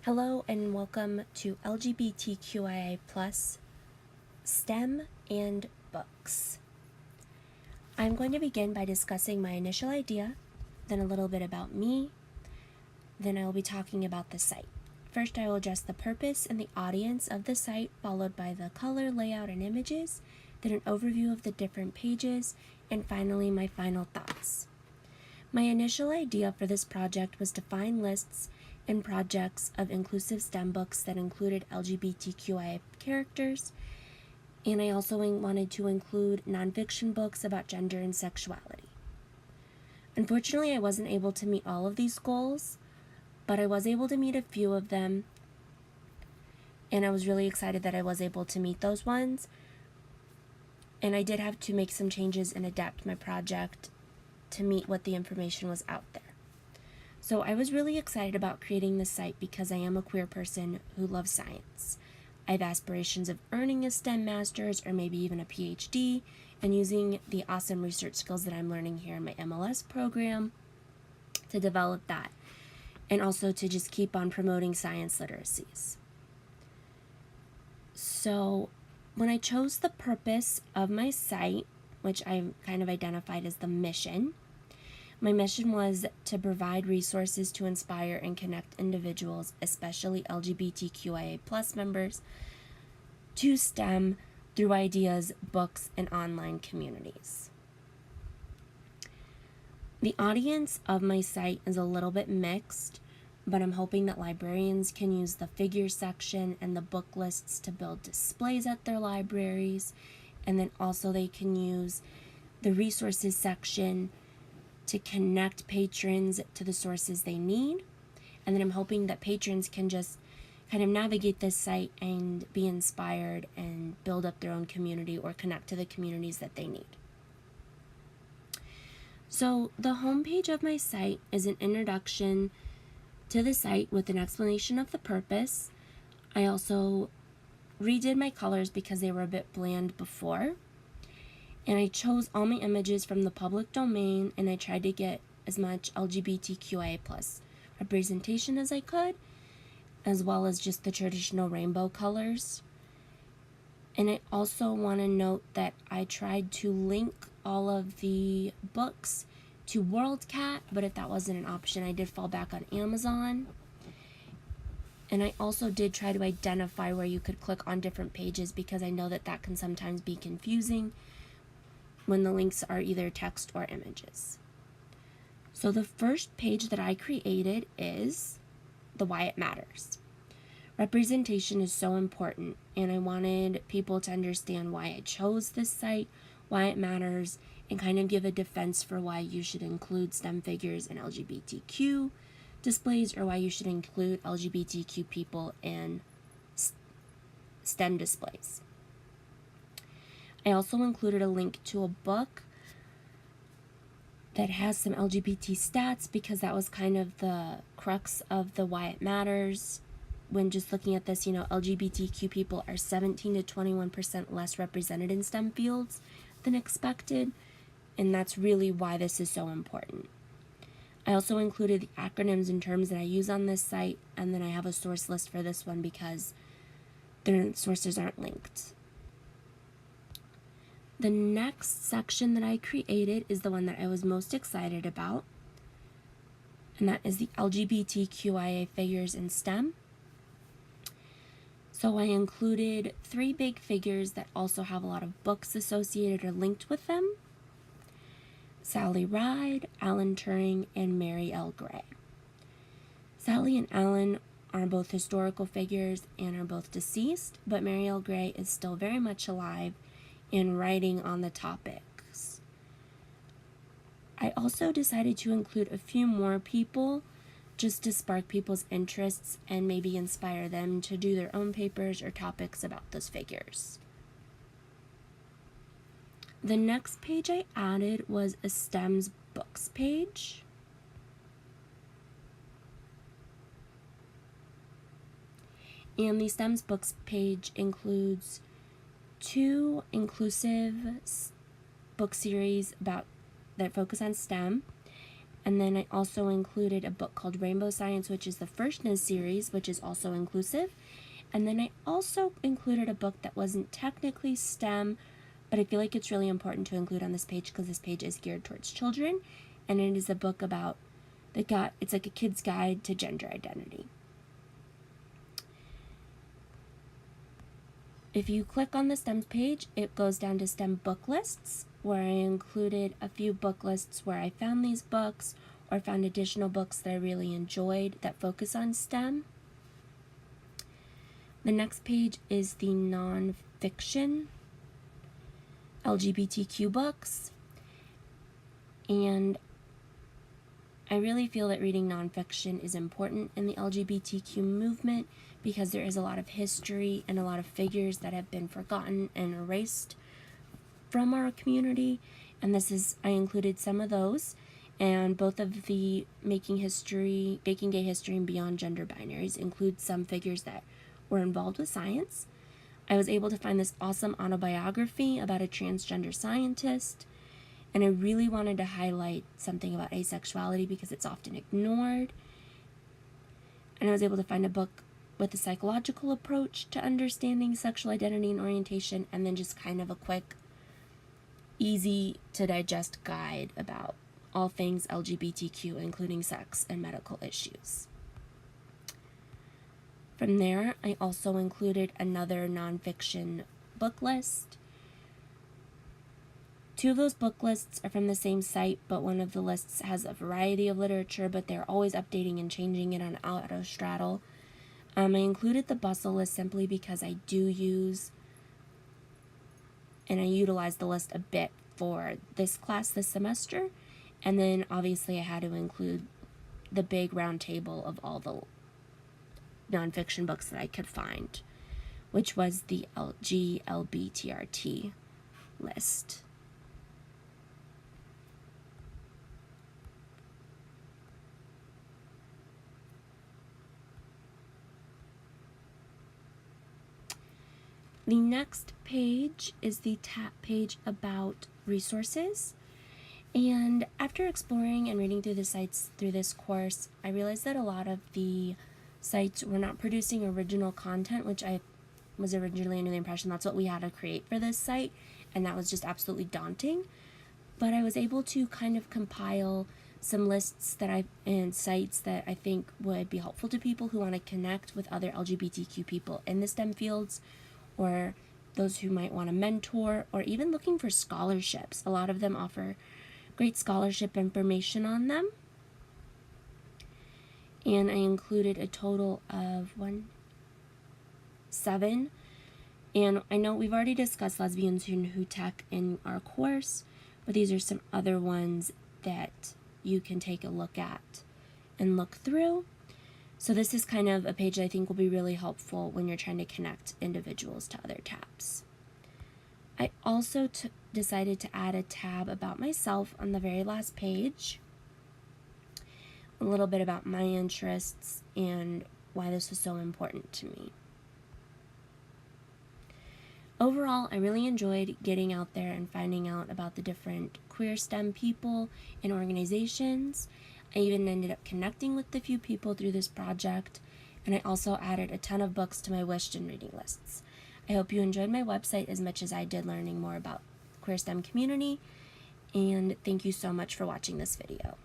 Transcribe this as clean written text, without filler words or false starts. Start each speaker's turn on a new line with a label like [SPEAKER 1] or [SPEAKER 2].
[SPEAKER 1] Hello and welcome to LGBTQIA plus STEM and books. I'm going to begin by discussing my initial idea, then a little bit about me, then I will be talking about the site. First, I will address the purpose and the audience of the site, followed by the color, layout, and images, then an overview of the different pages, and finally my final thoughts. My initial idea for this project was to find lists and projects of inclusive STEM books that included LGBTQIA characters, and I also wanted to include nonfiction books about gender and sexuality. Unfortunately, I wasn't able to meet all of these goals, but I was able to meet a few of them, and I was really excited that I was able to meet those ones, and I did have to make some changes and adapt my project to meet what the information was out there. So I was really excited about creating this site because I am a queer person who loves science. I have aspirations of earning a STEM master's or maybe even a PhD and using the awesome research skills that I'm learning here in my MLS program to develop that and also to just keep on promoting science literacies. So when I chose the purpose of my site, which I kind of identified as the mission, my mission was to provide resources to inspire and connect individuals, especially LGBTQIA plus members, to STEM through ideas, books, and online communities. The audience of my site is a little bit mixed, but I'm hoping that librarians can use the figure section and the book lists to build displays at their libraries, and then also they can use the resources section to connect patrons to the sources they need. And then I'm hoping that patrons can just kind of navigate this site and be inspired and build up their own community or connect to the communities that they need. So the homepage of my site is an introduction to the site with an explanation of the purpose. I also redid my colors because they were a bit bland before. And I chose all my images from the public domain, and I tried to get as much LGBTQIA plus representation as I could, as well as just the traditional rainbow colors. And I also want to note that I tried to link all of the books to WorldCat, but if that wasn't an option, I did fall back on Amazon. And I also did try to identify where you could click on different pages because I know that that can sometimes be confusing when the links are either text or images. So the first page that I created is the Why It Matters. Representation is so important, and I wanted people to understand why I chose this site, why it matters, and kind of give a defense for why you should include STEM figures in LGBTQ displays or why you should include LGBTQ people in STEM displays. I also included a link to a book that has some LGBT stats because that was kind of the crux of the Why It Matters. When just looking at this, LGBTQ people are 17 to 21% less represented in STEM fields than expected, and that's really why this is so important. I also included the acronyms and terms that I use on this site, and then I have a source list for this one because their sources aren't linked. The next section that I created is the one that I was most excited about, and that is the LGBTQIA figures in STEM. So I included 3 big figures that also have a lot of books associated or linked with them: Sally Ride, Alan Turing, and Mary L. Gray. Sally and Alan are both historical figures and are both deceased, but Mary L. Gray is still very much alive and writing on the topics. I also decided to include a few more people just to spark people's interests and maybe inspire them to do their own papers or topics about those figures. The next page I added was a STEM's books page. And the STEM's books page includes 2 inclusive book series that focus on STEM, And then I also included a book called Rainbow Science, which is the first in a series, which is also inclusive. And then I also included a book that wasn't technically STEM, but I feel like it's really important to include on this page because this page is geared towards children. And it is a book about it's like a kid's guide to gender identity. If you click on the STEM page, it goes down to STEM book lists, where I included a few book lists where I found these books or found additional books that I really enjoyed that focus on STEM. The next page is the nonfiction LGBTQ books. And I really feel that reading nonfiction is important in the LGBTQ movement because there is a lot of history and a lot of figures that have been forgotten and erased from our community. And I included some of those, and both of the Making Gay History and Beyond Gender Binaries include some figures that were involved with science. I was able to find this awesome autobiography about a transgender scientist, and I really wanted to highlight something about asexuality because it's often ignored. And I was able to find a book with a psychological approach to understanding sexual identity and orientation, and then just kind of a quick, easy to digest guide about all things LGBTQ, including sex and medical issues. From there, I also included another nonfiction book list. Two of those book lists are from the same site, but one of the lists has a variety of literature, but they're always updating and changing it on Autostraddle. I included the Bustle list simply because I do use and I utilize the list a bit for this class this semester. And then obviously I had to include the big round table of all the nonfiction books that I could find, which was the LGBTRT list. The next page is the tab page about resources. And after exploring and reading through the sites through this course, I realized that a lot of the sites were not producing original content, which I was originally under the impression that's what we had to create for this site, and that was just absolutely daunting. But I was able to kind of compile some lists and sites that I think would be helpful to people who want to connect with other LGBTQ people in the STEM fields, or those who might want to mentor, or even looking for scholarships. A lot of them offer great scholarship information on them. And I included a total of 7. And I know we've already discussed lesbians who tech in our course, but these are some other ones that you can take a look at and look through. So this is kind of a page that I think will be really helpful when you're trying to connect individuals to other tabs. I also decided to add a tab about myself on the very last page, a little bit about my interests and why this was so important to me. Overall, I really enjoyed getting out there and finding out about the different queer STEM people and organizations. I even ended up connecting with a few people through this project, and I also added a ton of books to my wished and reading lists. I hope you enjoyed my website as much as I did learning more about queer STEM community, and thank you so much for watching this video.